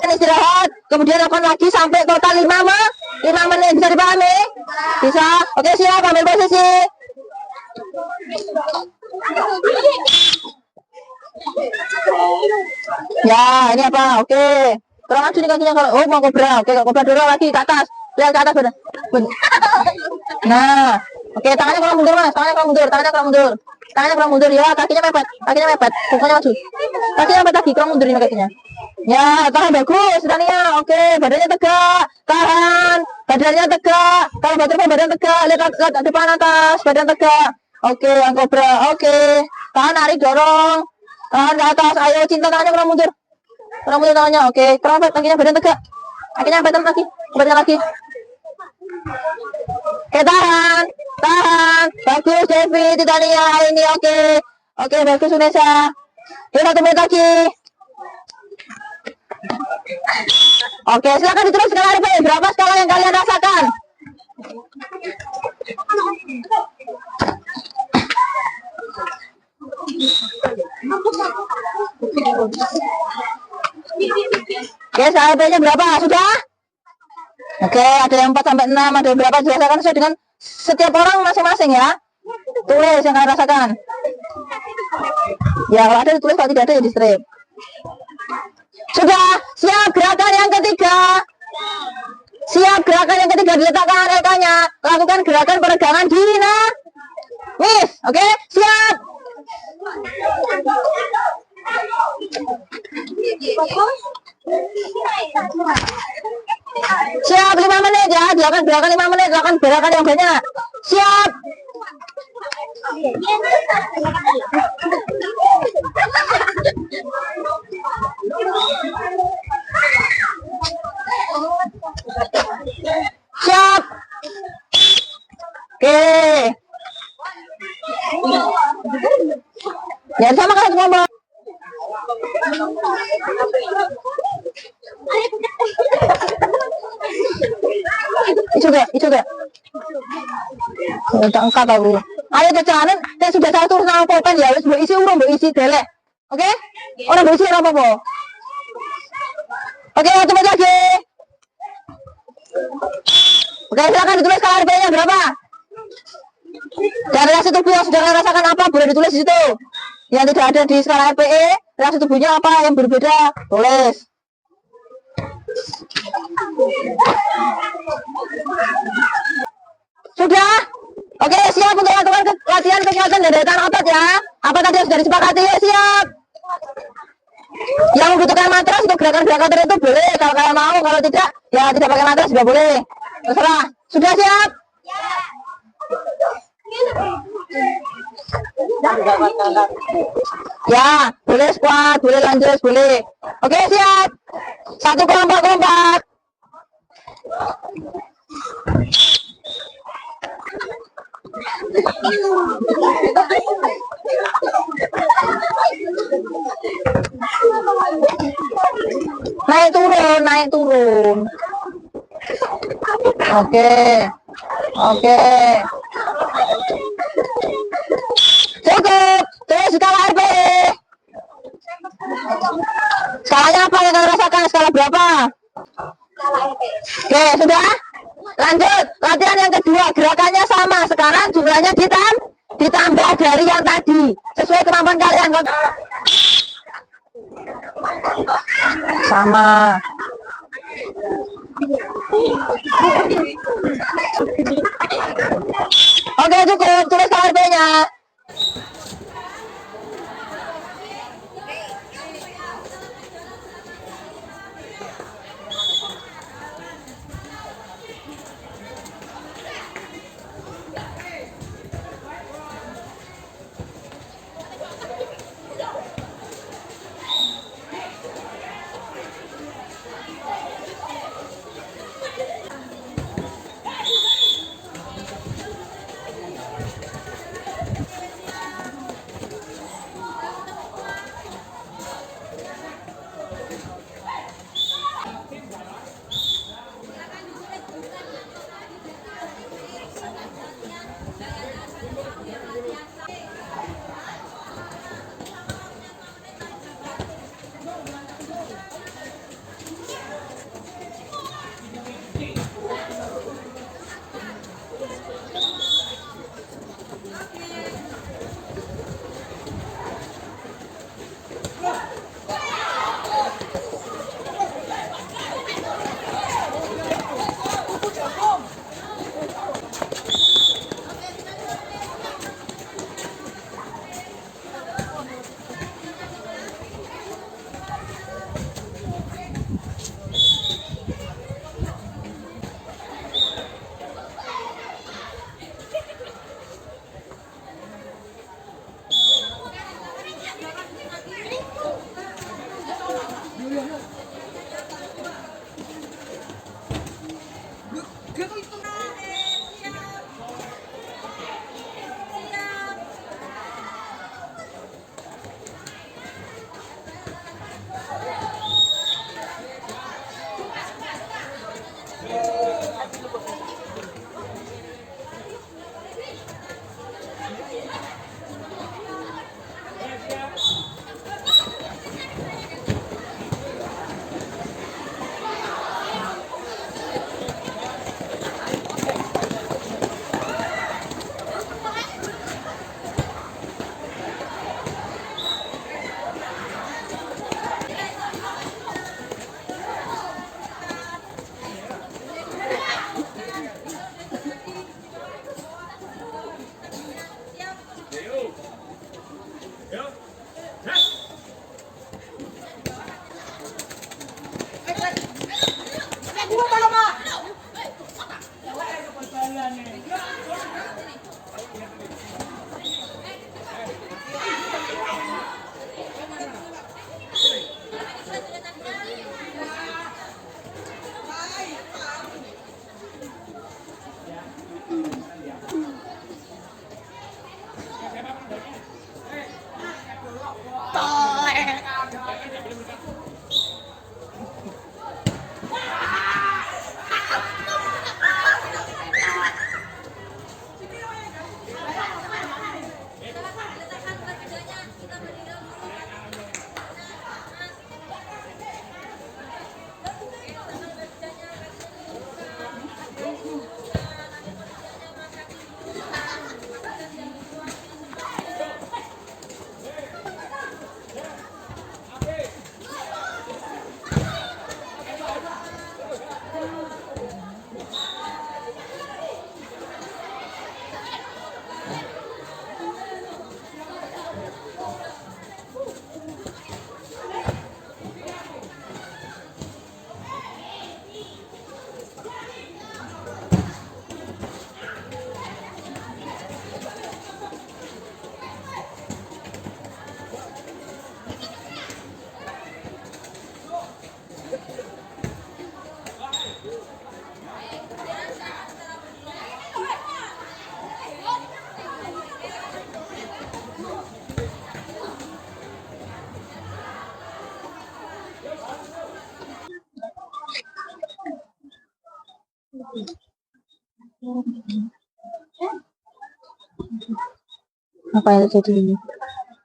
Istirahat, kemudian lakukan lagi sampai total 5 menit, bisa dipahami? Bisa, oke siap, ambil posisi. Ya, ini apa? Oke. Kurang maju nih kakinya kalau mau kobra. Oke, kobra dorong lagi ke atas. Lihat ke atas badan. Nah, oke, tangannya kurang mundur mas, tangannya kurang mundur ya, kakinya mepet, pokoknya maju. Kakinya mepet lagi, kurang mundur ini kakinya. Ya, tahan bagus, Dania. Oke, badannya tegak, tahan, badannya tegak. Kalau badan tegak, lihat depan atas, badan tegak. Oke, yang kobra. Oke, tahan, narik, dorong, tahan ke atas. Ayo, cinta, tangannya kurang mundur tangannya. Oke, kerabat, kakinya badan tegak, kakinya mepet lagi, badannya lagi. Oke, tahan, bagus Devi, Titania ini. Oke, bagus Unesa. Ini 1 menit lagi. Oke, silakan ditulis skala RP. Berapa skala yang kalian rasakan? Oke, skala RP-nya berapa? Sudah? Oke, ada yang 4 sampai 6, ada yang berapa? Jelaskan sesuai dengan setiap orang masing-masing ya. Tulis yang kalian rasakan. Ya, kalau ada ditulis, kalau tidak ada ya di strip. Sudah, siap gerakan yang ketiga. Diletakkan LK-nya. Lakukan gerakan peregangan dinamis. Oke, siap. Siap 5 menit ya. Dilakukan gerakan 5 menit. Lakukan gerakan yang banyak. Siap. Siap. Oke. Ya sama kan semua. Itu gak. Angkat aku. Ayo kecanan, saya sudah satu sama pulpen ya, wis isi urung, isi delek. Oke? Orang isi ora apa-apa. Oke, satu menit lagi. Oke, silakan ditulis KRP-nya berapa? Dan reaksi tubuh yang sudah rasakan apa boleh ditulis di situ. Yang tidak ada di skala RPE, reaksi tubuhnya apa yang berbeda, tulis. Sudah? Oke, siap untuk melakukan latihan kekuatan dan daya tahan otot ya. Apa tadi yang sudah disepakati? Ya, siap. Yang membutuhkan matras untuk gerakan-gerakan tertentu boleh. Kalau kalian mau, kalau tidak, ya tidak pakai matras juga boleh. Terserah. Sudah siap? Ya, boleh squat, boleh lanjut, boleh. Oke, siap. Satu kelompok. Naik turun. Oke. Cukup. Terus skala RP. Skalanya apa yang kalian rasakan? Skala berapa? Oke, sudah? Lanjut. Latihan yang kedua. Gerakannya sama. Sekarang jumlahnya ditambah dari yang tadi. Sesuai kemampuan kalian. Sama. Oke, cukup. Tulis KRP-nya. Apa yang terjadi ini?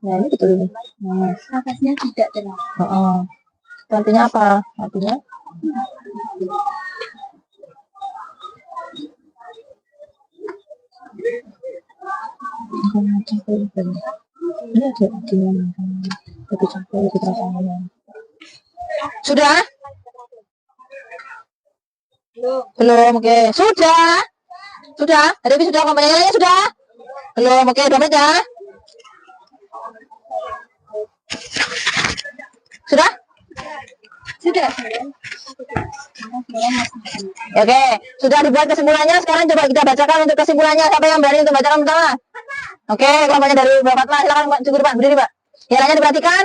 Nah, ini betul ini. Nah, Nafasnya tidak tenang. itu artinya apa? Artinya ini ada lebih capek, lebih terasa. Sudah? Belum, oke. Sudah? Sudah? Ada lebih sudah kampanye sudah? Belum, oke, 2 menit ya. Sudah? Sudah. Oke, sudah dibuat kesimpulannya. Sekarang coba kita bacakan untuk kesimpulannya. Siapa yang berani untuk bacakan pertama? Oke, kelompoknya dari Mbak Fatma, silakan cukup Pak, berdiri Pak. Yang lainnya diperhatikan.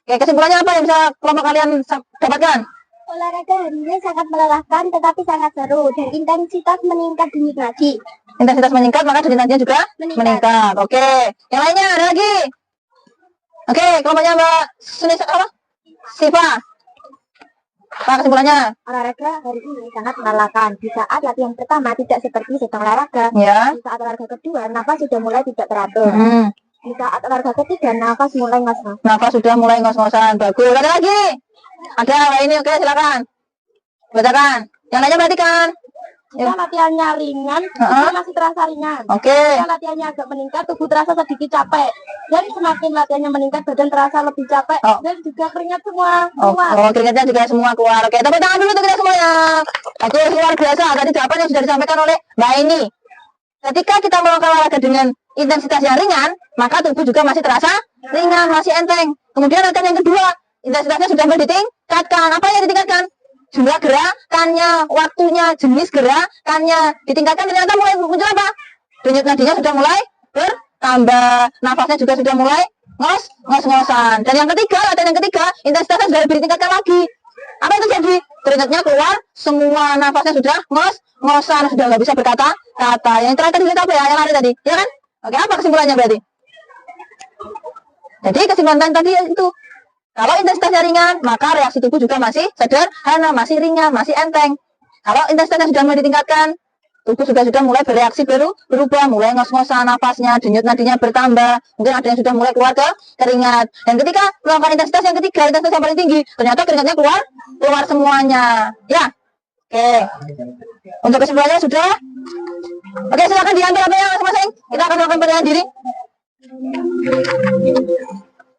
Oke, kesimpulannya apa yang bisa kelompok kalian dapatkan? Olahraga hari ini sangat melelahkan tetapi sangat seru dan intensitas meningkat dinikmati. Intensitas meningkat, maka intensitasnya juga meningkat. Oke, yang lainnya ada lagi. Oke, kelompoknya Mbak Sunisa apa? Siva. Apa kesimpulannya? Olahraga hari ini sangat melelahkan. Di saat latihan pertama tidak seperti sedang olahraga. Ya. Di saat olahraga kedua, nafas sudah mulai tidak teratur. Di saat olahraga ketiga, nafas mulai ngos-ngos. Nafas sudah mulai ngos-ngosan. Bagus. Ada lagi? Ada ini, oke silakan. Bacakan. Yang lainnya perhatikan. Jika latihannya ringan, tubuh masih terasa ringan. Oke. Jika latihannya agak meningkat, tubuh terasa sedikit capek. Dan semakin latihannya meningkat, badan terasa lebih capek. Dan juga keringat semua keluar. Keringatnya juga semua keluar. Oke, tepuk tangan dulu untuk kita semuanya. Oke, luar biasa. Tadi jawaban yang sudah disampaikan oleh Mbak ini. Ketika kita melakukan olahraga dengan intensitas yang ringan, maka tubuh juga masih terasa ringan, masih enteng. Kemudian latihan yang kedua, intensitasnya sudah mulai ditingkatkan. Apa yang ditingkatkan? Jumlah gerakannya, waktunya, jenis gerakannya ditingkatkan. Ternyata mulai muncul apa? Denyut nadinya sudah mulai bertambah, nafasnya juga sudah mulai ngos-ngosan. Dan yang ketiga, latihan yang ketiga, intensitasnya sudah lebih ditingkatkan lagi. Apa yang terjadi? Keringatnya keluar, semua nafasnya sudah ngos-ngosan, sudah nggak bisa berkata-kata. Yang terakhir dilihat apa ya? Yang lari tadi, ya kan? Oke, apa kesimpulannya berarti? Jadi kesimpulan tadi itu, kalau intensitasnya ringan, maka reaksi tubuh juga masih sederhana, masih ringan, masih enteng. Kalau intensitasnya sudah mulai ditingkatkan, tubuh sudah mulai bereaksi berubah, mulai ngos-ngosan nafasnya, denyut nadinya bertambah, mungkin ada yang sudah mulai keluar ke keringat. Dan ketika melakukan intensitas yang ketiga, intensitas yang paling tinggi, ternyata keringatnya keluar semuanya. Ya, oke. Untuk kesimpulannya sudah. Oke, silakan diambil HP-nya masing-masing. Kita akan melakukan penilaian diri.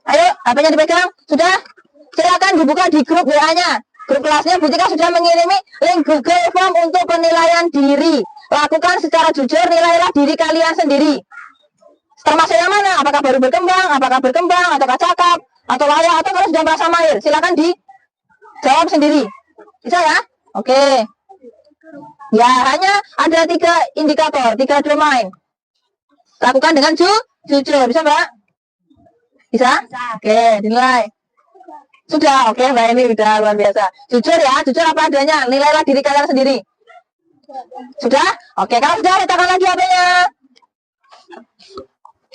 Ayo, HP-nya dipegang. Sudah? Silakan dibuka di grup WA-nya. Grup kelasnya Bu Tika sudah mengirimi link Google Form untuk penilaian diri. Lakukan secara jujur, nilailah diri kalian sendiri. Termasuk yang mana? Apakah baru berkembang, ataukah cakap, atau layak, atau kalau sudah merasa mahir? Silakan dijawab sendiri. Bisa ya? Oke. Ya, hanya ada 3 indikator, 3 domain. Lakukan dengan jujur. Bisa, Mbak? Bisa? Oke, dinilai. Sudah, oke, Mbak ini udah luar biasa. Jujur ya, jujur apa adanya. Nilailah diri kalian sendiri. Sudah? Oke, kalau sudah letakkan lagi HP-nya.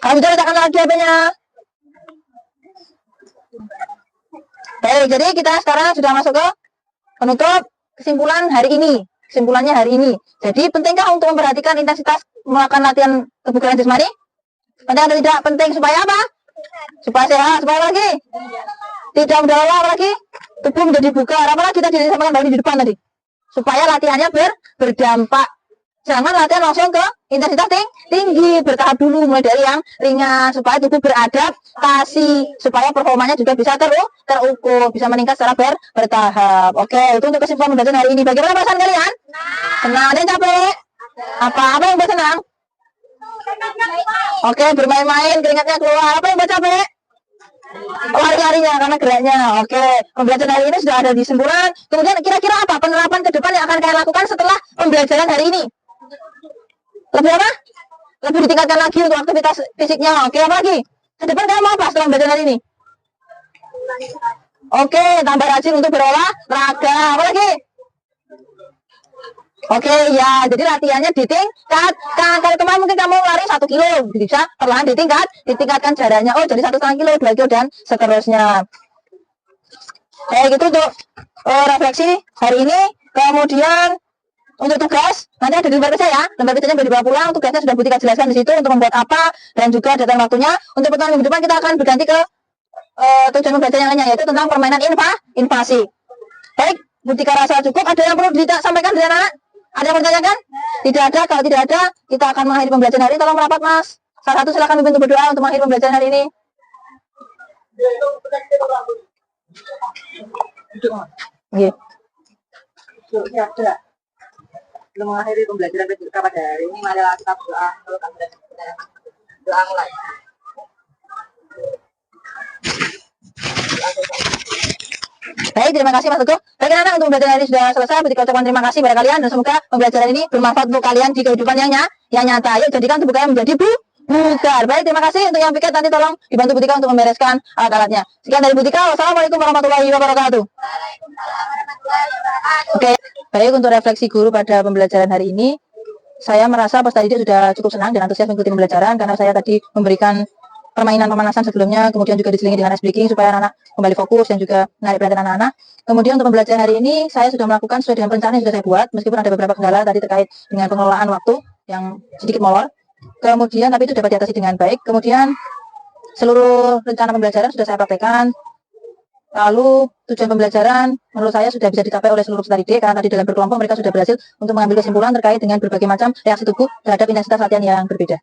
Kalau sudah letakkan lagi HP-nya. Baik, jadi kita sekarang sudah masuk ke penutup kesimpulan hari ini. Kesimpulannya hari ini. Jadi pentingkah untuk memperhatikan intensitas melakukan latihan kebugaran jasmani? Penting atau tidak? Penting supaya apa? Supaya sehat, supaya lagi tidak mudah lelah lagi, tubuh menjadi bugar. Apalagi tadi disampaikan Mbak di depan tadi, supaya latihannya berdampak. Jangan latihan langsung ke intensitas tinggi, bertahap dulu, mulai dari yang ringan, supaya tubuh beradaptasi, supaya performanya juga bisa terukur, bisa meningkat secara bertahap. Oke, itu untuk kesimpulan pembelajaran hari ini. Bagaimana perasaan kalian? Senang? Ada yang capek? Apa yang buat senang? Oke, bermain-main, keringatnya keluar. Apa yang buat capek? Lari-larinya karena geraknya. Oke, pembelajaran hari ini sudah ada di kesimpulan. Kemudian kira-kira apa penerapan ke depan yang akan kalian lakukan setelah pembelajaran hari ini? Lebih apa? Lebih ditingkatkan lagi untuk aktivitas fisiknya. Oke, apa lagi? Ke depan kalian mau apa setelah pembelajaran hari ini? Oke, tambah rajin untuk berolahraga. Apa lagi? Oke, ya, jadi latihannya ditingkatkan. Kalau kemarin mungkin kamu lari 1 kilo, bisa perlahan ditingkatkan jaraknya. Oh, jadi 1,5 kilo, 2 kilo, dan seterusnya. Kayak gitu untuk refleksi hari ini. Kemudian Untuk tugas, nanti ada di lembar kerja ya. Lembar kerjanya sudah dibawa pulang, tugasnya sudah Butika jelaskan di situ untuk membuat apa, dan juga datang waktunya. Untuk pertemuan minggu depan kita akan berganti ke tujuan pembelajaran yang lainnya, yaitu tentang permainan invasi. Baik, Butika rasa cukup. Ada yang perlu disampaikan dari anak-anak? Ada yang bertanyakan? Tidak ada. Kalau tidak ada, kita akan mengakhiri pembelajaran hari ini. Tolong merapat, Mas. Salah satu silakan pimpin untuk berdoa untuk mengakhiri pembelajaran hari ini. Iya. Sebelum mengakhiri pembelajaran PJK pada hari ini, marilah kita berdoa. Kalau kami doa mulai. Baik, terima kasih Mas Teguh. Baik anak-anak, untuk pembelajaran ini sudah selesai. Butika ucapkan terima kasih pada kalian dan semoga pembelajaran ini bermanfaat untuk kalian di kehidupan yang nyata. Yuk jadikan tubuh kalian menjadi bugar. Baik, terima kasih. Untuk yang piket nanti tolong dibantu Butika untuk membereskan alat-alatnya. Sekian dari Butika. Wassalamualaikum warahmatullahi wabarakatuh. Oke, baik, untuk refleksi guru pada pembelajaran hari ini, saya merasa Pak Didik sudah cukup senang dan antusias mengikuti pembelajaran karena saya tadi memberikan permainan pemanasan sebelumnya, kemudian juga diselingi dengan ice breaking supaya anak-anak kembali fokus dan juga menarik perhatian anak-anak. Kemudian untuk pembelajaran hari ini saya sudah melakukan sesuai dengan perencanaan yang sudah saya buat, meskipun ada beberapa kendala tadi terkait dengan pengelolaan waktu yang sedikit molor. Kemudian tapi itu dapat diatasi dengan baik. Kemudian seluruh rencana pembelajaran sudah saya praktekkan. Lalu tujuan pembelajaran menurut saya sudah bisa dicapai oleh seluruh peserta didik karena tadi dalam berkelompok mereka sudah berhasil untuk mengambil kesimpulan terkait dengan berbagai macam reaksi tubuh terhadap intensitas latihan yang berbeda.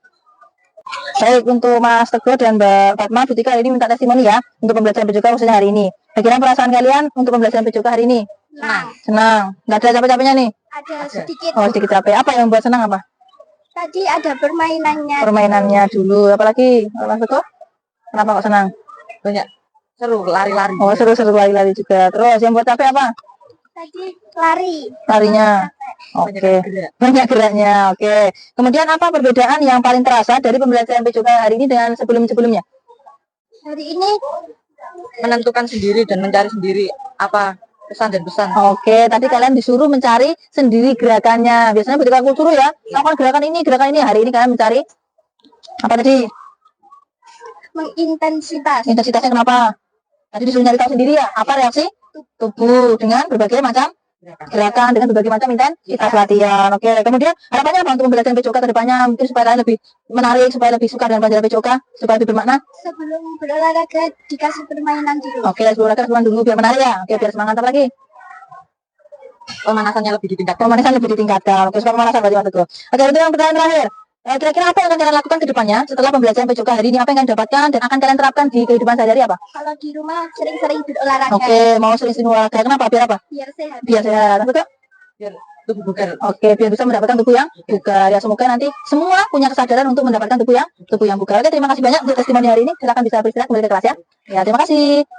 Baik, untuk Mas Teguh dan Mbak Fatma, Butika hari ini minta testimoni ya untuk pembelajaran PJK khususnya hari ini. Bagaimana perasaan kalian untuk pembelajaran PJK hari ini? Senang. Nggak ada capek-capeknya nih? Ada sedikit. Oh, sedikit capek. Apa yang membuat senang apa? Tadi ada permainannya. Permainannya dulu. Apalagi Mas Teguh? Kenapa kok senang? Banyak seru, lari-lari. Oh, seru-seru lari-lari juga. Terus yang buat capek apa? Tadi lari. Larinya. Oke. Banyak geraknya. Oke. Kemudian apa perbedaan yang paling terasa dari pembelajaran PJK hari ini dengan sebelum-sebelumnya? Hari ini Menentukan sendiri dan mencari sendiri apa pesan dan pesan. Oke, tadi kalian disuruh mencari sendiri gerakannya. Biasanya ketika aku suruh ya, lakukan gerakan ini. Hari ini kalian mencari apa tadi? mengintensitas. Intensitasnya kenapa? Tadi disuruh nyari tahu sendiri ya, apa reaksi tubuh dengan berbagai macam gerakan, dengan berbagai macam intensitas latihan. Oke, kemudian harapannya apa untuk pembelajaran PJK ke depannya? Mungkin supaya kalian lebih menarik, supaya lebih suka dengan pelajaran PJK, supaya lebih bermakna. Sebelum berolahraga dikasih permainan dulu. Oke, sebelum olahraga permainan dulu biar menarik ya. Oke, biar semangat. Apa lagi? Pemanasannya lebih ditingkatkan. Pemanasan lebih ditingkatkan. Oke, supaya pemanasan berarti Mas Teguh. Oke, untuk yang pertanyaan terakhir. Kira-kira apa yang akan kalian lakukan ke depannya setelah pembelajaran PJK hari ini? Apa yang kalian dapatkan dan akan kalian terapkan di kehidupan sehari-hari apa? Kalau di rumah sering-sering berolahraga. Oke, mau sering-sering olahraga. Kenapa? Biar apa? Biar sehat. Biar sehat. Mas Teguh? Biar tubuh bugar. Oke, biar bisa mendapatkan tubuh yang bugar. Ya, semoga nanti semua punya kesadaran untuk mendapatkan tubuh yang bugar. Oke, terima kasih banyak untuk testimoni hari ini. Silakan bisa beristirahat kembali ke kelas ya. Ya, terima kasih.